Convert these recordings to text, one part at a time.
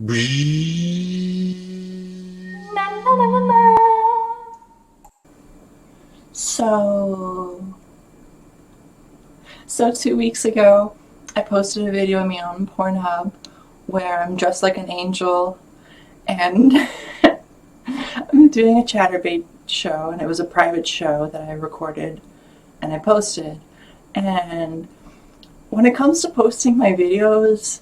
Na, na, na, na, na. So, so 2 weeks ago, I posted a video of me on Pornhub where I'm dressed like an angel and I'm doing a chatterbait show, and it was a private show that I recorded and I posted. And when it comes to posting my videos,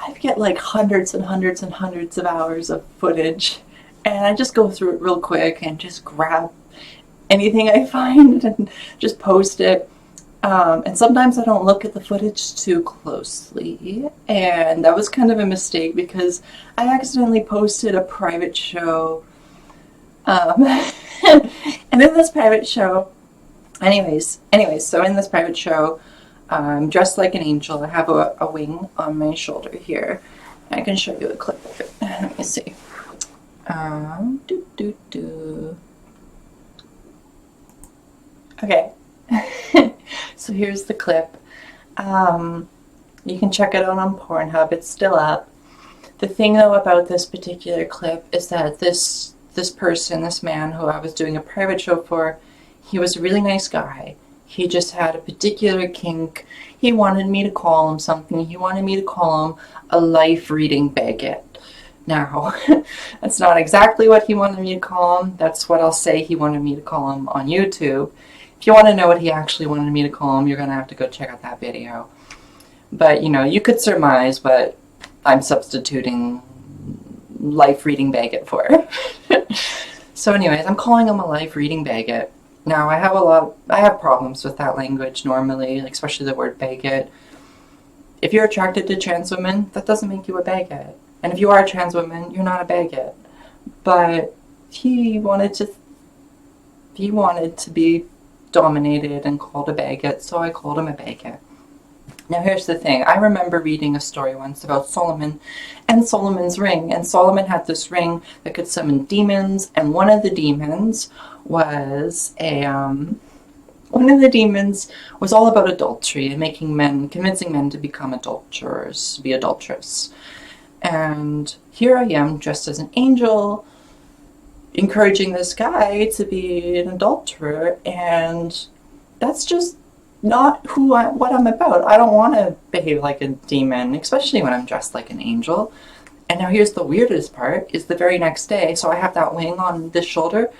I get like hundreds and hundreds and hundreds of hours of footage, and I just go through it real quick and just grab anything I find and just post it. And sometimes I don't look at the footage too closely, and that was kind of a mistake because I accidentally posted a private show. And in this private show, so in this private show, I'm dressed like an angel. I have a wing on my shoulder here. I can show you a clip of it. Let me see. Do, do, do. Okay. So here's the clip. You can check it out on Pornhub. It's still up. The thing though about this particular clip is that this person, this man who I was doing a private show for, he was a really nice guy. He just had a particular kink. He wanted me to call him something. He wanted me to call him a life-reading baguette. Now, that's not exactly what he wanted me to call him. That's what I'll say he wanted me to call him on YouTube. If you want to know what he actually wanted me to call him, you're going to have to go check out that video. But, you know, you could surmise what I'm substituting life-reading baguette for. So anyways, I'm calling him a life-reading baguette. Now, I have problems with that language normally, like especially the word baguette. If you're attracted to trans women, that doesn't make you a baguette. And if you are a trans woman, you're not a baguette. But he wanted to be dominated and called a baguette, so I called him a baguette. Now here's the thing. I remember reading a story once about Solomon and Solomon's ring. And Solomon had this ring that could summon demons, and one of the demons was all about adultery and convincing men to become adulterers, to be adulterous. And here I am dressed as an angel, encouraging this guy to be an adulterer, and that's just not what I'm about. I don't want to behave like a demon, especially when I'm dressed like an angel. And now here's the weirdest part, is the very next day, so I have that wing on this shoulder,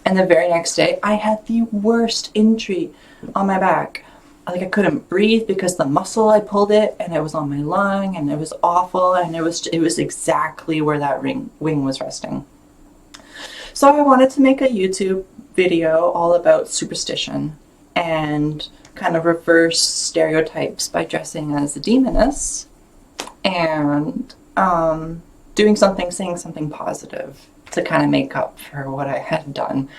and the very next day I had the worst injury on my back. Like I couldn't breathe because the muscle I pulled it, and it was on my lung, and it was awful, and it was exactly where that wing was resting. So I wanted to make a YouTube video all about superstition and kind of reverse stereotypes by dressing as a demoness and saying something positive to kind of make up for what I had done.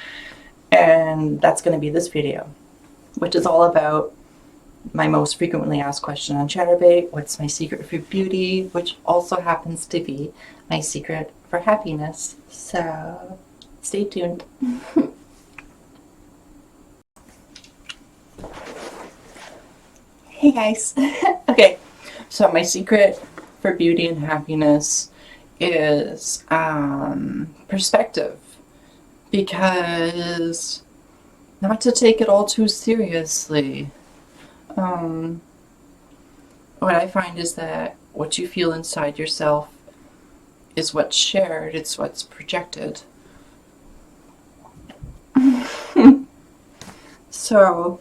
And that's going to be this video, which is all about my most frequently asked question on Chatterbait: what's my secret for beauty, which also happens to be my secret for happiness. So stay tuned. Hey guys. Okay, so my secret for beauty and happiness is perspective, because not to take it all too seriously. What I find is that what you feel inside yourself is what's shared, it's what's projected. So,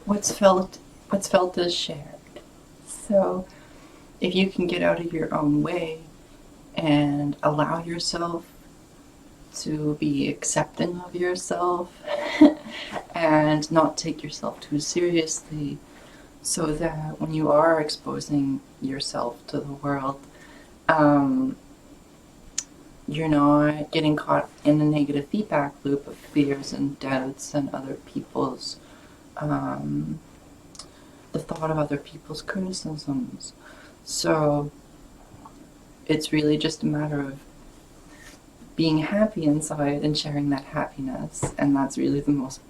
what's felt is shared. So if you can get out of your own way and allow yourself to be accepting of yourself and not take yourself too seriously, so that when you are exposing yourself to the world, you're not getting caught in a negative feedback loop of fears and doubts and other people's the thought of other people's criticisms. So it's really just a matter of being happy inside and sharing that happiness. And that's really the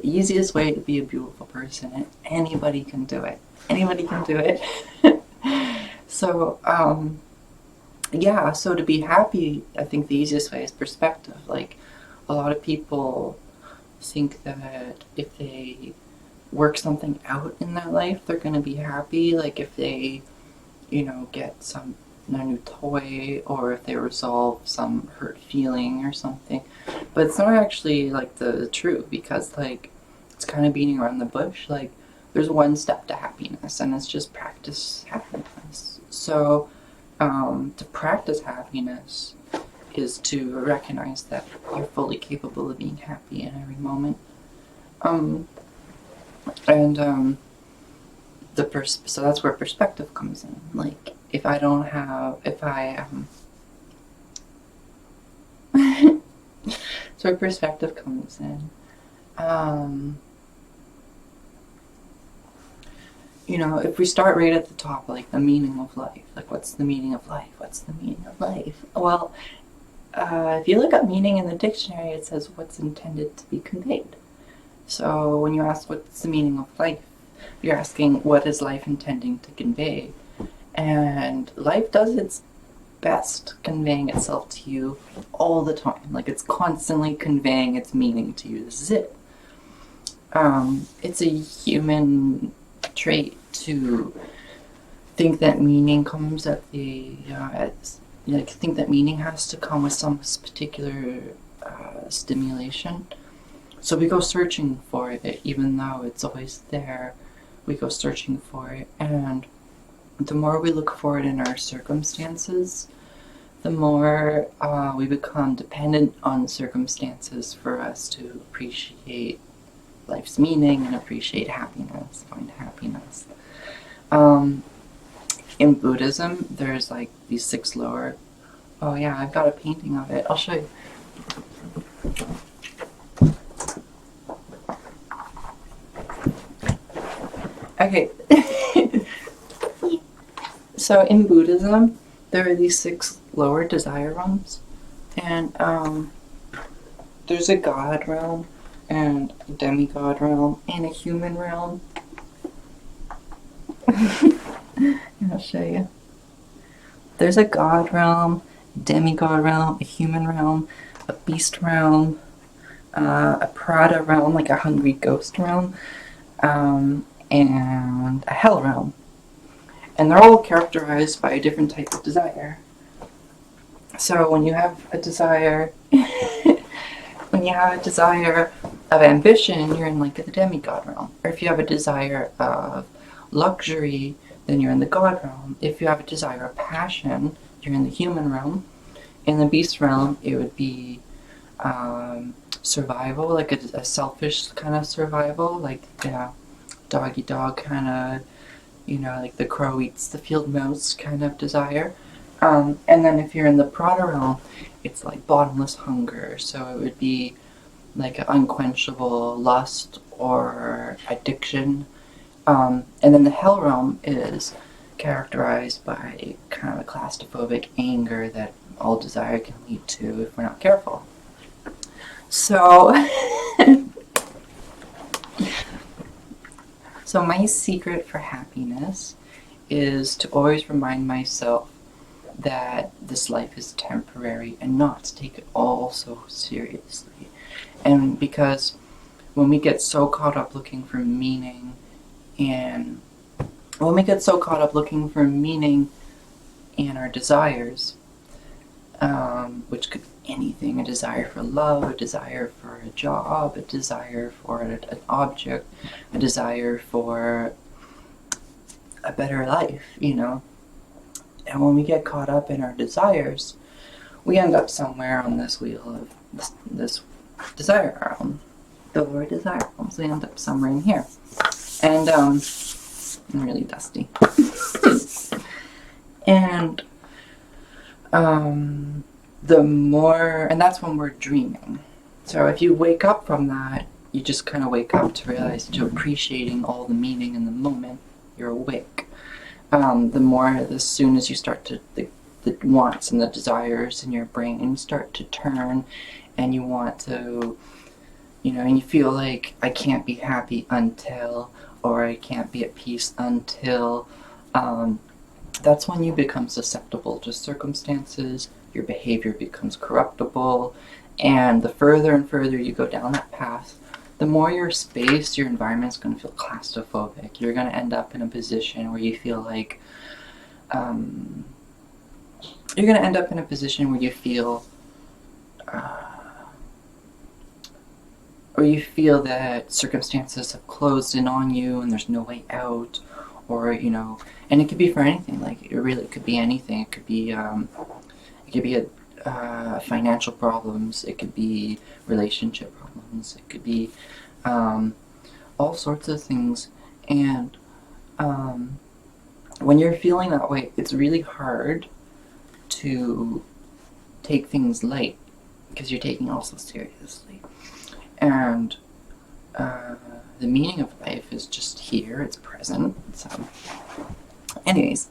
easiest way to be a beautiful person, and anybody can do it. Anybody can do it. So, yeah, so to be happy, I think the easiest way is perspective. Like, a lot of people think that if they work something out in their life, they're going to be happy. Like, if they, get a new toy, or if they resolve some hurt feeling or something. But it's not actually, like, the truth, because, like, it's kind of beating around the bush. Like, there's one step to happiness, and it's just practice happiness. So, to practice happiness is to recognize that you're fully capable of being happy in every moment. So that's where perspective comes in. Like, if I so perspective comes in. If we start right at the top, like the meaning of life, like what's the meaning of life? What's the meaning of life? Well, if you look up meaning in the dictionary, it says what's intended to be conveyed. So when you ask what's the meaning of life, you're asking what is life intending to convey. And life does its best conveying itself to you all the time. Like, it's constantly conveying its meaning to you. This is it. It's a human trait to think that meaning comes at think that meaning has to come with some particular stimulation. So we go searching for it, even though it's always there. We go searching for it, and the more we look for it in our circumstances, the more we become dependent on circumstances for us to appreciate life's meaning and appreciate happiness, find happiness. In Buddhism, there's like these 6 lower... Oh yeah, I've got a painting of it. I'll show you. Okay. So in Buddhism, there are these 6 lower desire realms. And there's a God realm, and a demigod realm, and a human realm. I'll show you. There's a God realm, demigod realm, a human realm, a beast realm, a Prada realm, like a hungry ghost realm, and a hell realm. And they're all characterized by a different type of desire. So when you have a desire, of ambition, you're in like the demigod realm. Or if you have a desire of luxury, then you're in the God realm. If you have a desire of passion, you're in the human realm. In the beast realm, it would be survival, like a selfish kind of survival, like doggy dog kind of, like the crow eats the field mouse kind of desire. And then if you're in the Prada realm, it's like bottomless hunger. So it would be like an unquenchable lust or addiction. And then the hell realm is characterized by kind of a claustrophobic anger that all desire can lead to if we're not careful. So, so my secret for happiness is to always remind myself that this life is temporary and not to take it all so seriously. And because when we get so caught up looking for meaning in our desires, which could be anything, a desire for love, a desire for a job, a desire for an object, a desire for a better life, And when we get caught up in our desires, we end up somewhere on this wheel of this desire realm, the lower desire realms. We end up somewhere in here. And I'm really dusty. And and that's when we're dreaming. So if you wake up from that, you just kind of wake up to realize, to appreciating all the meaning in the moment you're awake. as soon as you start to, the wants and the desires in your brain start to turn, and you want to, and you feel like, I can't be happy until, or I can't be at peace until, that's when you become susceptible to circumstances, your behavior becomes corruptible, and the further and further you go down that path, the more your space, your environment is going to feel claustrophobic. You're going to end up in a position where you feel like, you're going to end up in a position where you feel, that circumstances have closed in on you and there's no way out, or, and it could be for anything. Like, it really could be anything. It could be financial problems. It could be relationship problems. It could be all sorts of things. And when you're feeling that way, it's really hard to take things light because you're taking it all so seriously. And the meaning of life is just here, it's present. So, anyways,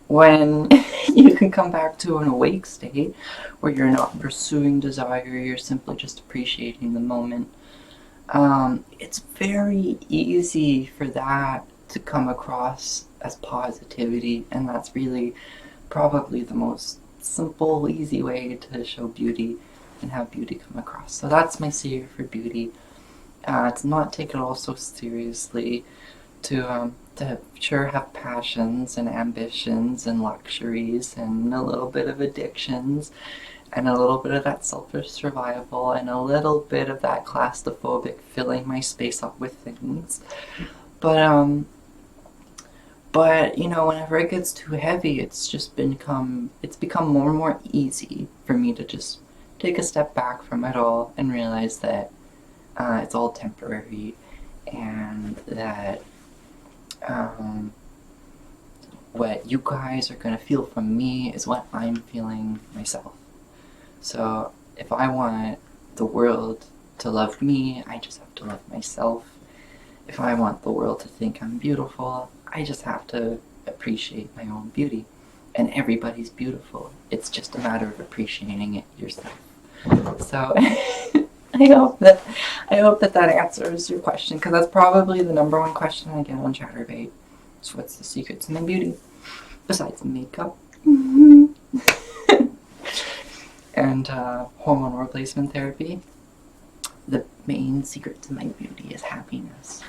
when you can come back to an awake state where you're not pursuing desire, you're simply just appreciating the moment, it's very easy for that to come across as positivity, and that's really probably the most simple, easy way to show beauty and have beauty come across. So that's my secret for beauty. To not take it all so seriously, to sure have passions and ambitions and luxuries and a little bit of addictions and a little bit of that selfish survival and a little bit of that claustrophobic filling my space up with things. But whenever it gets too heavy, it's become more and more easy for me to just take a step back from it all and realize that it's all temporary, and that what you guys are going to feel from me is what I'm feeling myself. So if I want the world to love me, I just have to love myself. If I want the world to think I'm beautiful, I just have to appreciate my own beauty. And everybody's beautiful. It's just a matter of appreciating it yourself. So I hope that answers your question, because that's probably the number one question I get on Chatterbait. So what's the secret to my beauty? Besides makeup. And hormone replacement therapy. The main secret to my beauty is happiness.